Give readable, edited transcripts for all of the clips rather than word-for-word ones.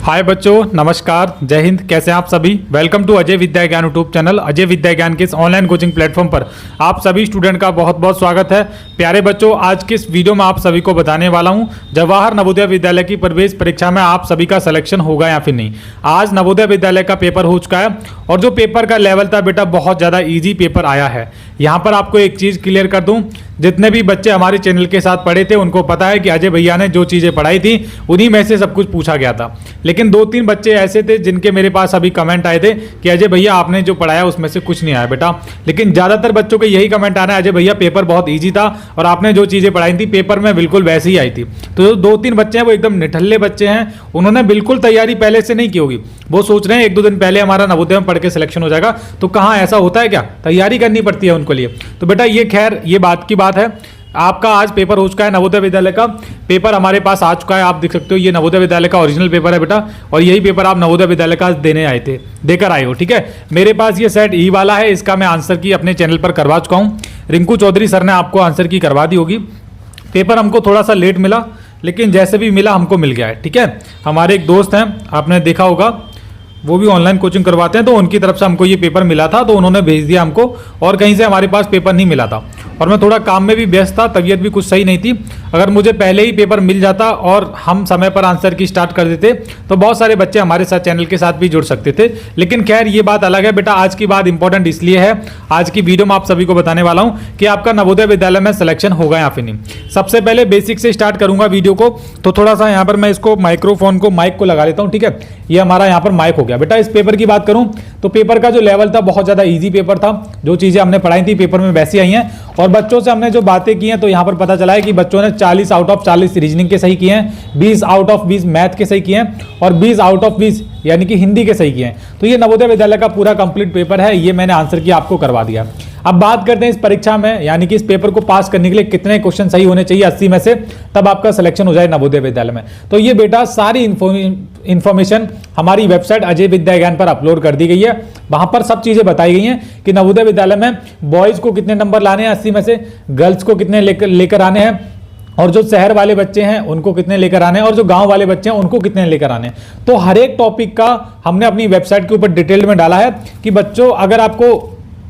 हाय बच्चों, नमस्कार, जय हिंद। कैसे हैं आप सभी। वेलकम टू अजय विद्या ज्ञान यूट्यूब चैनल। अजय विद्या ज्ञान के इस ऑनलाइन कोचिंग प्लेटफॉर्म पर आप सभी स्टूडेंट का बहुत बहुत स्वागत है। प्यारे बच्चों, आज के इस वीडियो में आप सभी को बताने वाला हूं जवाहर नवोदय विद्यालय की प्रवेश परीक्षा में आप सभी का सिलेक्शन होगा या फिर नहीं। आज नवोदय विद्यालय का पेपर हो चुका है और जो पेपर का लेवल था बेटा, बहुत ज़्यादा ईजी पेपर आया है। यहाँ पर आपको एक चीज़ क्लियर कर दूँ, जितने भी बच्चे हमारे चैनल के साथ पढ़े थे उनको पता है कि अजय भैया ने जो चीज़ें पढ़ाई थी उन्हीं में से सब कुछ पूछा गया था। लेकिन 2-3 बच्चे ऐसे थे जिनके मेरे पास अभी कमेंट आए थे कि अजय भैया आपने जो पढ़ाया उसमें से कुछ नहीं आया बेटा। लेकिन ज़्यादातर बच्चों के यही कमेंट आ रहा है, अजय भैया पेपर बहुत ईजी था और आपने जो चीज़ें पढ़ाई थी पेपर में बिल्कुल वैसे ही आई थी। तो जो 2-3 बच्चे हैं वो एकदम निठल्ले बच्चे हैं, उन्होंने बिल्कुल तैयारी पहले से नहीं की होगी। वो सोच रहे हैं 1-2 दिन पहले हमारा नवोदय में पढ़ के सिलेक्शन हो जाएगा। तो कहाँ ऐसा होता है क्या, तैयारी करनी पड़ती है उनके लिए। तो बेटा ये खैर ये बात की बात है। आपका आज पेपर हो चुका है, नवोदय विद्यालय का पेपर हमारे पास आ चुका है। आप देख सकते हो ये नवोदय विद्यालय का ओरिजिनल पेपर है बेटा, और यही पेपर आप नवोदय विद्यालय का देकर आए हो। ठीक है, मेरे पास ये सेट ई वाला है, इसका मैं आंसर की अपने चैनल पर करवा चुका हूँ। रिंकू चौधरी सर ने आपको आंसर की करवा दी होगी। पेपर हमको थोड़ा सा लेट मिला, लेकिन जैसे भी मिला हमको मिल गया है। ठीक है, हमारे एक दोस्त हैं, आपने देखा होगा, वो भी ऑनलाइन कोचिंग करवाते हैं, तो उनकी तरफ से हमको ये पेपर मिला था, तो उन्होंने भेज दिया हमको, और कहीं से हमारे पास पेपर नहीं मिला था। और मैं थोड़ा काम में भी व्यस्त था, तबीयत भी कुछ सही नहीं थी। अगर मुझे पहले ही पेपर मिल जाता और हम समय पर आंसर की स्टार्ट कर देते तो बहुत सारे बच्चे हमारे साथ चैनल के साथ भी जुड़ सकते थे। लेकिन खैर ये बात अलग है बेटा। आज की बात इंपॉर्टेंट इसलिए है, आज की वीडियो में आप सभी को बताने वाला हूँ कि आपका नवोदय विद्यालय में सिलेक्शन होगा या फिर नहीं। सबसे पहले बेसिक से स्टार्ट करूंगा वीडियो को, तो थोड़ा सा यहाँ पर मैं इसको माइक्रोफोन को माइक को लगा लेता हूँ। ठीक है, ये हमारा यहाँ पर माइक हो गया बेटा। इस पेपर की बात करूं तो पेपर का जो लेवल था बहुत ज्यादा इजी पेपर था। जो चीजें हमने पढ़ाई थी पेपर में वैसी आई हैं, और बच्चों से हमने जो बातें की हैं तो यहां पर पता चला है कि बच्चों ने 40 आउट ऑफ 40 रीजनिंग के सही किए हैं, 20 आउट ऑफ 20 मैथ के सही किए हैं, और 20 आउट ऑफ 20 यानी कि हिंदी के सही किए हैं। तो ये नवोदय विद्यालय का पूरा कंप्लीट पेपर है, ये मैंने आंसर की आपको करवा दिया। अब बात करते हैं इस परीक्षा में, यानी कि इस पेपर को पास करने के लिए कितने क्वेश्चन सही होने चाहिए 80 में से, तब आपका सिलेक्शन हो जाए नवोदय विद्यालय में। तो ये बेटा सारी इंफॉर्मेशन हमारी वेबसाइट अजय विद्या ज्ञान पर अपलोड कर दी गई है। वहां पर सब चीजें बताई गई हैं कि नवोदय विद्यालय में बॉयज को कितने नंबर लाने हैं 80 में से, गर्ल्स को कितने लेकर आने हैं, और जो शहर वाले बच्चे हैं उनको कितने लेकर आने हैं, और जो गांव वाले बच्चे हैं उनको कितने लेकर आने हैं। तो हर एक टॉपिक का हमने अपनी वेबसाइट के ऊपर डिटेल में डाला है कि बच्चों अगर आपको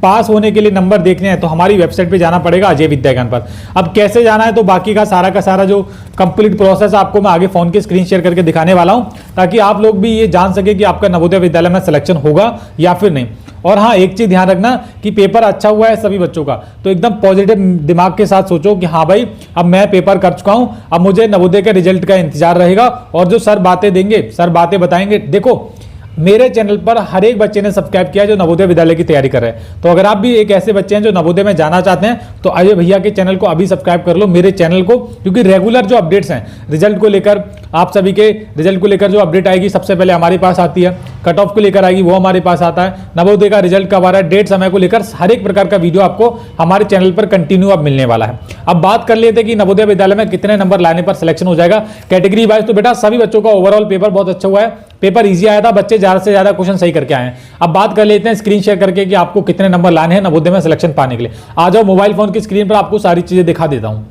पास होने के लिए नंबर देखने हैं तो हमारी वेबसाइट पे जाना पड़ेगा अजय विद्या ज्ञान पर। अब कैसे जाना है तो बाकी का सारा जो कंप्लीट प्रोसेस आपको मैं आगे फोन की स्क्रीन शेयर करके दिखाने वाला हूं, ताकि आप लोग भी ये जान सके कि आपका नवोदय विद्यालय में सिलेक्शन होगा या फिर नहीं। और हाँ, एक चीज ध्यान रखना कि पेपर अच्छा हुआ है सभी बच्चों का, तो एकदम पॉजिटिव दिमाग के साथ सोचो कि हाँ भाई अब मैं पेपर कर चुका हूं, अब मुझे नवोदय के रिजल्ट का इंतजार रहेगा, और जो सर बातें देंगे, सर बातें बताएंगे। देखो मेरे चैनल पर हर एक बच्चे ने सब्सक्राइब किया जो नवोदय विद्यालय की तैयारी कर रहे हैं। तो अगर आप भी एक ऐसे बच्चे हैं जो नवोदय में जाना चाहते हैं तो अजय भैया के चैनल को अभी सब्सक्राइब कर लो, मेरे चैनल को, क्योंकि रेगुलर जो अपडेट्स हैं रिजल्ट को लेकर, आप सभी के रिजल्ट को लेकर जो अपडेट आएगी सबसे पहले हमारे पास आती है, कट ऑफ को लेकर आएगी वो हमारे पास आता है, नवोदय का रिजल्ट कब आ रहा है, डेट समय को लेकर हर एक प्रकार का वीडियो आपको हमारे चैनल पर कंटिन्यू अब मिलने वाला है। अब बात कर लेते हैं कि नवोदय विद्यालय में कितने नंबर लाने पर सिलेक्शन हो जाएगा कैटेगरी वाइज। तो बेटा सभी बच्चों का ओवरऑल पेपर बहुत अच्छा हुआ है, पेपर इजी आया था, बच्चे ज्यादा से ज्यादा क्वेश्चन सही करके आए हैं। अब बात कर लेते हैं स्क्रीन शेयर करके कि आपको कितने नंबर लाने हैं नवोदय में सिलेक्शन पाने के लिए। आ जाओ, मोबाइल फोन की स्क्रीन पर आपको सारी चीजें दिखा देता हूं।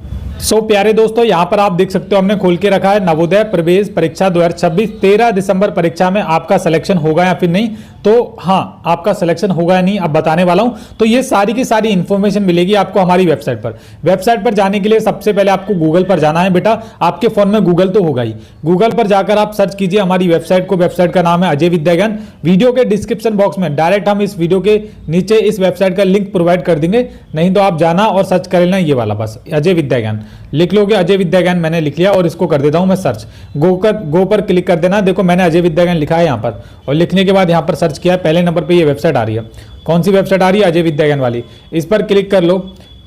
प्यारे दोस्तों, यहाँ पर आप देख सकते हो हमने खोल के रखा है नवोदय प्रवेश परीक्षा 2026 13 दिसंबर परीक्षा में आपका सिलेक्शन होगा या फिर नहीं। तो हाँ, आपका सिलेक्शन होगा या नहीं अब बताने वाला हूं। तो ये सारी की सारी इंफॉर्मेशन मिलेगी आपको हमारी वेबसाइट पर। वेबसाइट पर जाने के लिए सबसे पहले आपको गूगल पर जाना है बेटा। आपके फोन में गूगल तो होगा ही, गूगल पर जाकर आप सर्च कीजिए हमारी वेबसाइट को। वेबसाइट का नाम है अजय विद्या ज्ञान। वीडियो के डिस्क्रिप्शन बॉक्स में डायरेक्ट हम इस वीडियो के नीचे इस वेबसाइट का लिंक प्रोवाइड कर देंगे, नहीं तो आप जाना और सर्च कर लेना ये वाला, बस अजय विद्या ज्ञान लिख लोगे। अजय विद्या ज्ञान मैंने लिख लिया और इसको कर देता हूं मैं सर्च। गो पर क्लिक कर देना। देखो मैंने अजय विद्या ज्ञान लिखा है यहाँ पर, और लिखने के बाद यहाँ पर सर्च किया, पहले नंबर पे ये वेबसाइट आ रही है। कौन सी वेबसाइट आ रही है? अजय विद्या ज्ञान वाली। इस पर क्लिक कर लो।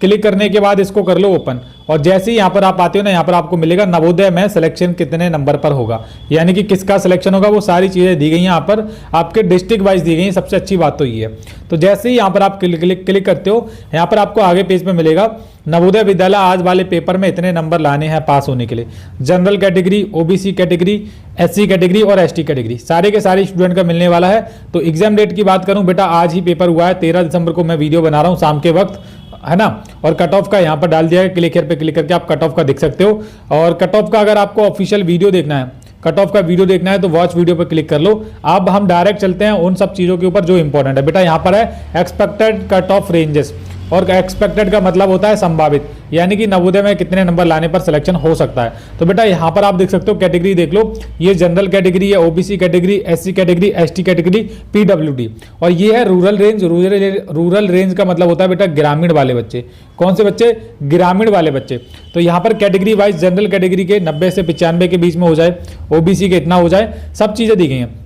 क्लिक करने के बाद इसको कर लो ओपन, और जैसे ही यहाँ पर आप आते हो ना, यहाँ पर आपको मिलेगा नवोदय में सिलेक्शन कितने नंबर पर होगा, यानी कि किसका सिलेक्शन होगा, वो सारी चीजें दी गई हैं यहाँ पर, आपके डिस्ट्रिक्ट वाइज दी गई हैं। सबसे अच्छी बात तो ये है। तो जैसे ही यहाँ पर आप क्लिक करते हो, यहाँ पर आपको आगे पेज पे मिलेगा नवोदय विद्यालय आज वाले पेपर में इतने नंबर लाने हैं पास होने के लिए। General category, OBC category, SC category और एसटी कैटेगरी सारे के सारे स्टूडेंट का मिलने वाला है। तो एग्जाम डेट की बात करूं बेटा, आज ही पेपर हुआ है, 13 दिसंबर को मैं वीडियो बना रहा हूं शाम के वक्त, है ना। और कट ऑफ का यहाँ पर डाल दिया है, क्लिक हियर पे क्लिक करके आप कट ऑफ का देख सकते हो। और कट ऑफ का अगर आपको ऑफिशियल वीडियो देखना है, कट ऑफ का वीडियो देखना है तो वॉच वीडियो पर क्लिक कर लो। अब हम डायरेक्ट चलते हैं उन सब चीज़ों के ऊपर जो इंपॉर्टेंट है। बेटा यहाँ पर है एक्सपेक्टेड कट ऑफ रेंजेस, और एक्सपेक्टेड का मतलब होता है संभावित, यानी कि नवोदय में कितने नंबर लाने पर सिलेक्शन हो सकता है। तो बेटा यहाँ पर आप देख सकते हो कैटेगरी देख लो, ये जनरल कैटेगरी है, OBC category, SC category, ST category, PWD, और ये है रूरल रेंज। रूरल रेंज का मतलब होता है बेटा ग्रामीण वाले बच्चे। कौन से बच्चे? ग्रामीण वाले बच्चे। तो यहाँ पर कैटेगरी वाइज जनरल कैटेगरी के 90 से 95 के बीच में हो जाए, ओबीसी के इतना हो जाए, सब चीज़ें दी गई हैं।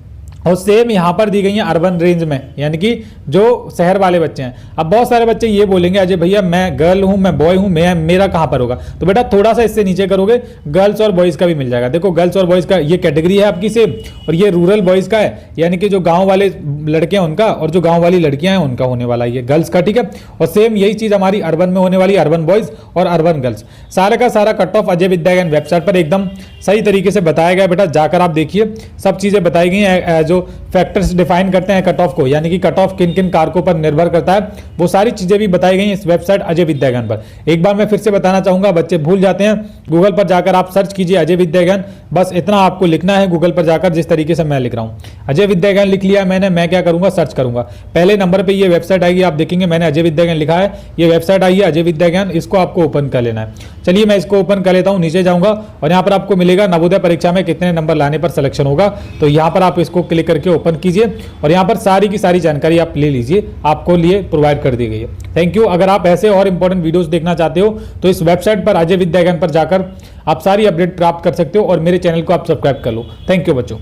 और सेम यहाँ पर दी गई है अर्बन रेंज में, यानी कि जो शहर वाले बच्चे हैं। अब बहुत सारे बच्चे ये बोलेंगे अजय भैया मैं गर्ल हूँ, मैं बॉय हूँ, मेरा कहाँ पर होगा? तो बेटा थोड़ा सा इससे नीचे करोगे गर्ल्स और बॉयज़ का भी मिल जाएगा। देखो गर्ल्स और बॉयज़ का ये कैटेगरी है आपकी सेम, और ये रूरल बॉयज़ का है, यानी कि जो गाँव वाले लड़के हैं उनका, और जो गाँव वाली लड़कियाँ हैं उनका होने वाला है ये गर्ल्स का, ठीक है। और सेम यही चीज़ हमारी अर्बन में होने वाली, अर्बन बॉयज़ और अर्बन गर्ल्स। सारे का सारा कट ऑफ अजय विद्या ज्ञान वेबसाइट पर एकदम सही तरीके से बताया गया। बेटा जाकर आप देखिए, सब चीज़ें बताई गई हैं। जो फैक्टर्स डिफाइन करते हैं कट ऑफ को, यानी कि कट ऑफ किन किन कारकों पर निर्भर करता है, वो सारी चीजें भी बताई गई हैं इस वेबसाइट अजय विद्या ज्ञान पर। एक बार मैं फिर से बताना चाहूंगा, बच्चे भूल जाते हैं, गूगल पर जाकर आप सर्च कीजिए अजय विद्या ज्ञान, बस इतना आपको लिखना है गूगल पर जाकर, जिस तरीके से मैं लिख रहा हूं। अजय विद्या ज्ञान लिख लिया मैंने, मैं क्या करूंगा, सर्च करूंगा, पहले नंबर पर ये वेबसाइट आएगी, आप देखेंगे मैंने अजय विद्या ज्ञान लिखा है, ये वेबसाइट आई है अजय विद्या ज्ञान, इसको आपको ओपन कर लेना है। चलिए मैं इसको ओपन कर लेता हूँ, नीचे जाऊंगा और यहाँ पर आपको मिलेगा नवोदय परीक्षा में कितने नंबर लाने पर सिलेक्शन होगा। तो यहाँ पर आप इसको क्लिक करके ओपन कीजिए और यहाँ पर सारी की सारी जानकारी आप ले लीजिए, आपको लिए प्रोवाइड कर दी गई है। Thank you. अगर आप ऐसे और इंपॉर्टेंट वीडियोस देखना चाहते हो तो इस वेबसाइट पर अजय विद्या ज्ञान पर जाकर आप सारी अपडेट प्राप्त कर सकते हो और मेरे चैनल को आप सब्सक्राइब कर लो। थैंक यू बच्चों।